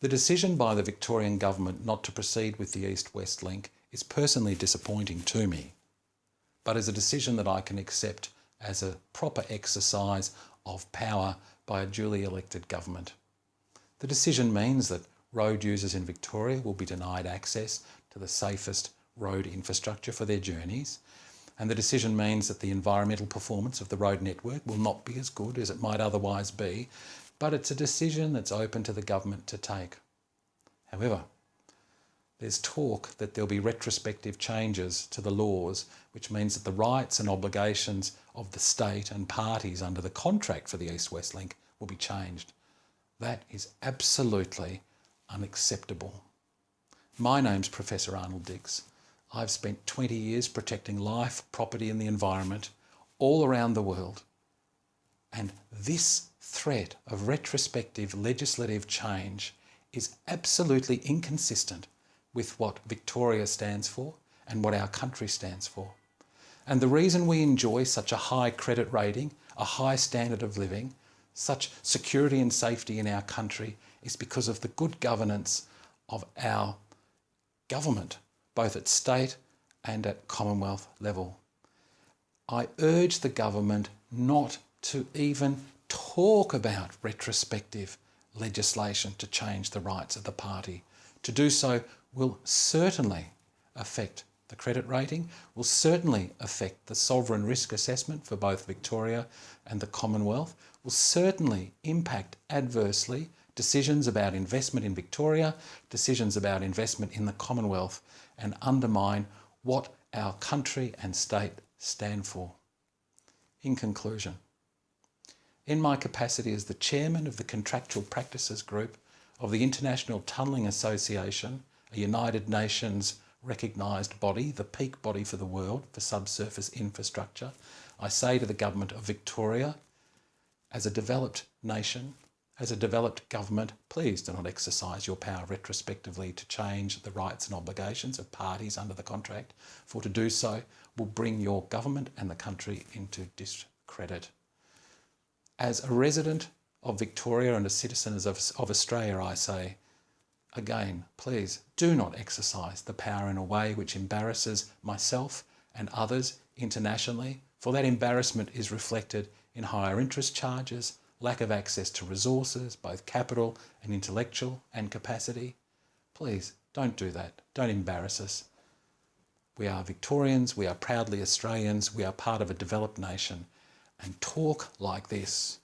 The decision by the Victorian government not to proceed with the East-West link is personally disappointing to me, but is a decision that I can accept as a proper exercise of power by a duly elected government. The decision means that road users in Victoria will be denied access to the safest road infrastructure for their journeys, and the decision means that the environmental performance of the road network will not be as good as it might otherwise be, but it's a decision that's open to the government to take. However, there's talk that there'll be retrospective changes to the laws, which means that the rights and obligations of the state and parties under the contract for the East-West link will be changed. That is absolutely unacceptable. My name's Professor Arnold Dix. I've spent 20 years protecting life, property and the environment all around the world. And this threat of retrospective legislative change is absolutely inconsistent with what Victoria stands for and what our country stands for. And the reason we enjoy such a high credit rating, a high standard of living, such security and safety in our country is because of the good governance of our government, both at state and at Commonwealth level. I urge the government not to even talk about retrospective legislation to change the rights of the party. To do so will certainly affect the credit rating, will certainly affect the sovereign risk assessment for both Victoria and the Commonwealth, will certainly impact adversely decisions about investment in Victoria, decisions about investment in the Commonwealth, and undermine what our country and state stand for. In conclusion, in my capacity as the chairman of the Contractual Practices Group of the International Tunnelling Association, a United Nations recognised body, the peak body for the world for subsurface infrastructure, I say to the Government of Victoria, as a developed nation, as a developed government, please do not exercise your power retrospectively to change the rights and obligations of parties under the contract, for to do so will bring your government and the country into discredit. As a resident of Victoria and a citizen of Australia, I say, again, please do not exercise the power in a way which embarrasses myself and others internationally, for that embarrassment is reflected in higher interest charges, lack of access to resources, both capital and intellectual and capacity. Please don't do that. Don't embarrass us. We are Victorians, we are proudly Australians, we are part of a developed nation. And talk like this,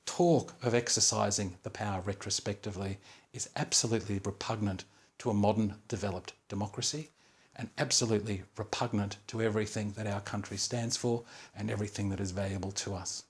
talk of exercising the power retrospectively, is absolutely repugnant to a modern developed democracy and absolutely repugnant to everything that our country stands for and everything that is valuable to us.